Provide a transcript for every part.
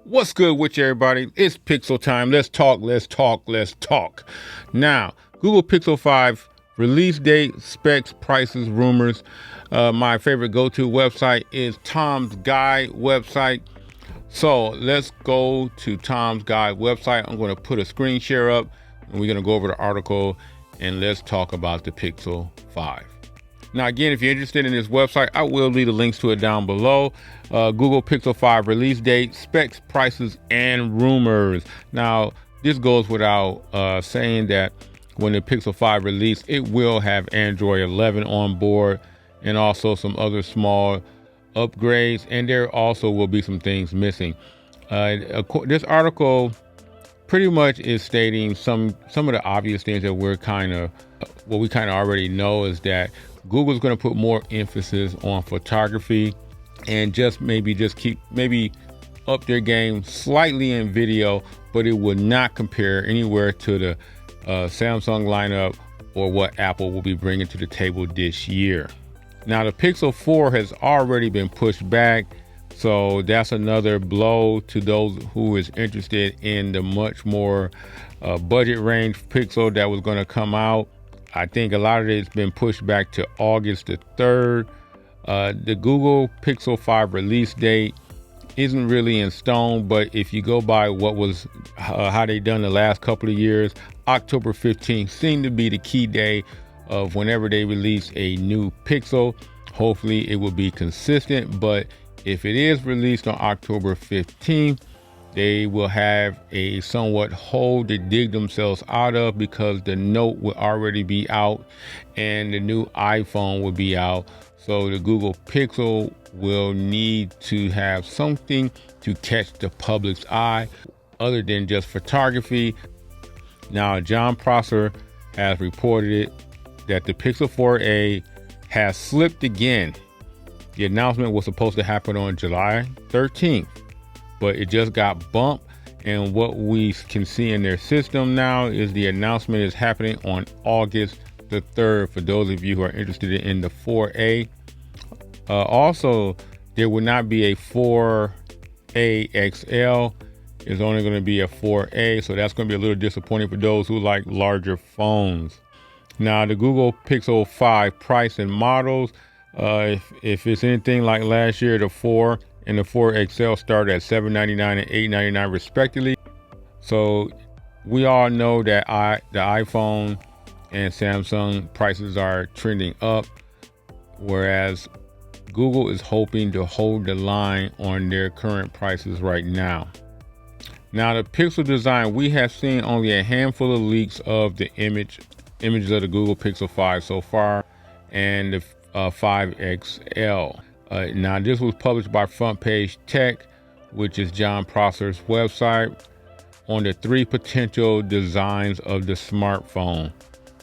What's good with you, everybody? It's Pixel time. Let's talk, let's talk, let's talk. Now, Google Pixel 5 release date, specs, prices, rumors. My favorite go-to website is Tom's Guide website. So let's go to Tom's Guide website. I'm going to put a screen share up and we're going to go over the article and let's talk about the Pixel 5. Now, again, if you're interested in this website, I will leave the links to it down below. Google Pixel 5 release date, specs, prices, and rumors. Now, this goes without saying that when the Pixel 5 release, it will have Android 11 on board and also some other small upgrades. And there also will be some things missing. This article pretty much is stating some of the obvious things that we kind of already know, is that Google's going to put more emphasis on photography and just keep up their game slightly in video, but it will not compare anywhere to the Samsung lineup or what Apple will be bringing to the table this year. Now, the Pixel 4 has already been pushed back, so that's another blow to those who is interested in the much more budget range Pixel that was going to come out. I think a lot of it's been pushed back to August the 3rd. The Google Pixel 5 release date isn't really in stone, but if you go by what was how they done the last couple of years, October 15th seemed to be the key day of whenever they release a new Pixel. Hopefully it will be consistent, but if it is released on October 15th, they will have a somewhat hole to dig themselves out of, because the Note will already be out and the new iPhone will be out. So the Google Pixel will need to have something to catch the public's eye other than just photography. Now, Jon Prosser has reported that the Pixel 4a has slipped again. The announcement was supposed to happen on July 13th. But it just got bumped, and what we can see in their system now is the announcement is happening on August the 3rd for those of you who are interested in the 4A. Also, there will not be a 4A XL. It's only going to be a 4A, so that's going to be a little disappointing for those who like larger phones. Now, the Google Pixel 5 price and models, if it's anything like last year, the 4 and the 4 XL start at $799 and $899 respectively. So we all know that the iPhone and Samsung prices are trending up, whereas Google is hoping to hold the line on their current prices right now. Now, the Pixel design, we have seen only a handful of leaks of the images of the Google Pixel 5 so far, and the 5 XL. Now, this was published by Front Page Tech, which is Jon Prosser's website, on the 3 potential designs of the smartphone.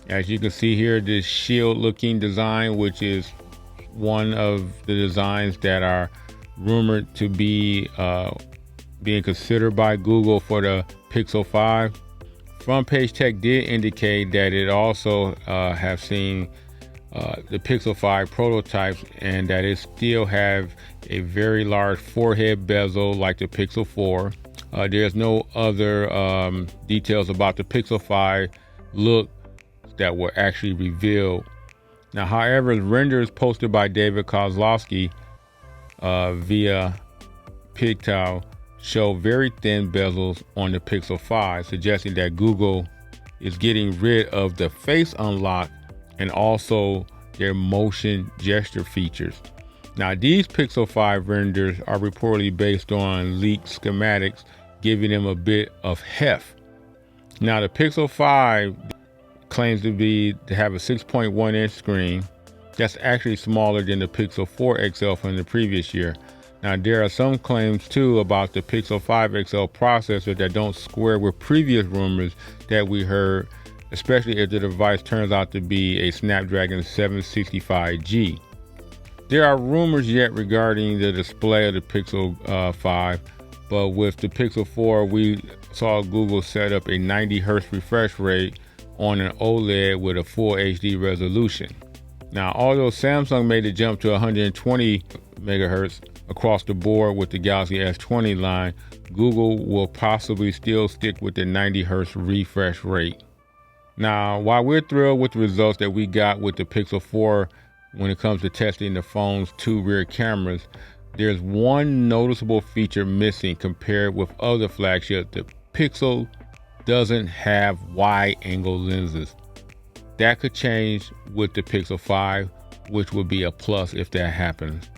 As you can see here, this shield-looking design, which is one of the designs that are rumored to be being considered by Google for the Pixel 5. Front Page Tech did indicate that it also have seen the Pixel 5 prototypes, and that it still have a very large forehead bezel like the Pixel 4. There's no other details about the Pixel 5 look that were actually revealed. Now, however, renders posted by David Kozlowski via Pictow show very thin bezels on the Pixel 5, suggesting that Google is getting rid of the face unlock and also their motion gesture features. Now, these Pixel 5 renders are reportedly based on leaked schematics, giving them a bit of heft. Now, the Pixel 5 claims to have a 6.1 inch screen. That's actually smaller than the Pixel 4 XL from the previous year. Now, there are some claims too about the Pixel 5 XL processor that don't square with previous rumors that we heard, especially if the device turns out to be a Snapdragon 765G. There are rumors yet regarding the display of the Pixel 5, but with the Pixel 4, we saw Google set up a 90 Hz refresh rate on an OLED with a full HD resolution. Now, although Samsung made the jump to 120 megahertz, across the board with the Galaxy S20 line, Google will possibly still stick with the 90 Hz refresh rate. Now, while we're thrilled with the results that we got with the Pixel 4 when it comes to testing the phone's 2 rear cameras, there's one noticeable feature missing compared with other flagships. The Pixel doesn't have wide-angle lenses. That could change with the Pixel 5, which would be a plus if that happens.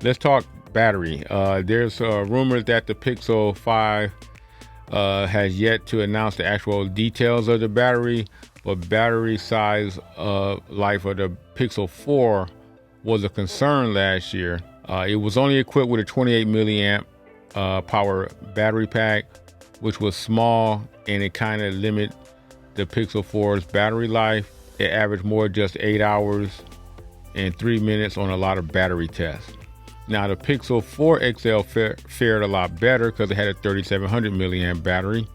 Let's talk battery. There's rumors that the Pixel 5 has yet to announce the actual details of the battery, but battery size life of the Pixel 4 was a concern last year. It was only equipped with a 28 milliamp power battery pack, which was small, and it kind of limited the Pixel 4's battery life. It averaged more just 8 hours and 3 minutes on a lot of battery tests. Now the Pixel 4 XL fared a lot better because it had a 3700 milliamp battery,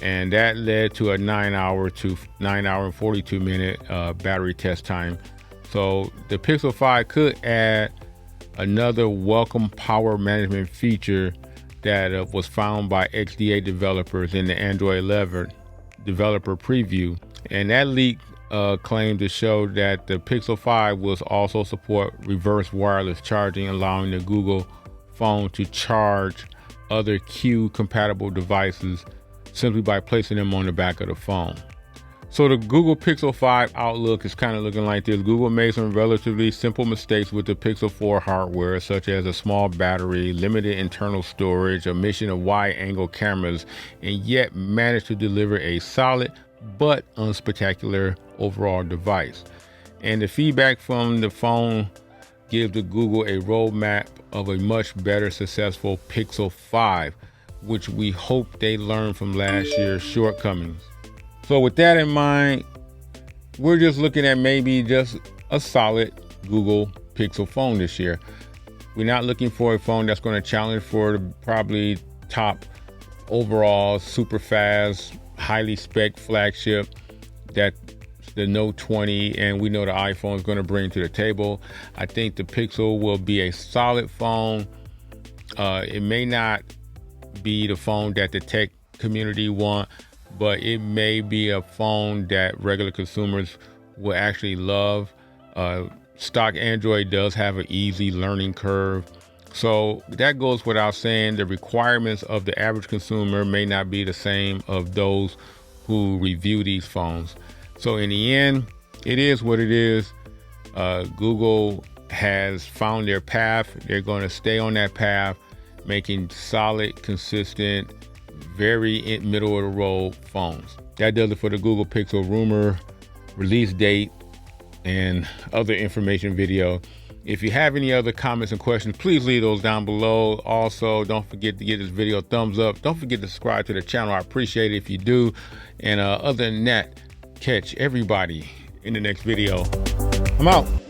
and that led to a 9 hour and 42 minute battery test time. So the Pixel 5 could add another welcome power management feature that was found by XDA developers in the Android 11 developer preview, and that leak claimed to show that the Pixel 5 will also support reverse wireless charging, allowing the Google phone to charge other Qi compatible devices simply by placing them on the back of the phone. So the Google Pixel 5 outlook is kind of looking like this. Google made some relatively simple mistakes with the Pixel 4 hardware, such as a small battery, limited internal storage, omission of wide-angle cameras, and yet managed to deliver a solid but unspectacular overall device. And the feedback from the phone gives the Google a roadmap of a much better successful Pixel 5, which we hope they learn from last year's shortcomings. So with that in mind, we're just looking at maybe just a solid Google Pixel phone this year. We're not looking for a phone that's going to challenge for the probably top overall super fast, highly spec flagship that the Note 20 and we know the iPhone is going to bring to the table. I think the Pixel will be a solid phone. It may not be the phone that the tech community want, but it may be a phone that regular consumers will actually love. Stock Android does have an easy learning curve. So that goes without saying. The requirements of the average consumer may not be the same of those who review these phones. So in the end, it is what it is. Google has found their path. They're going to stay on that path, making solid, consistent, very middle of the road phones. That does it for the Google Pixel rumor, release date, and other information video. If you have any other comments and questions, please leave those down below. Also, don't forget to give this video a thumbs up. Don't forget to subscribe to the channel. I appreciate it if you do. And other than that, catch everybody in the next video. I'm out.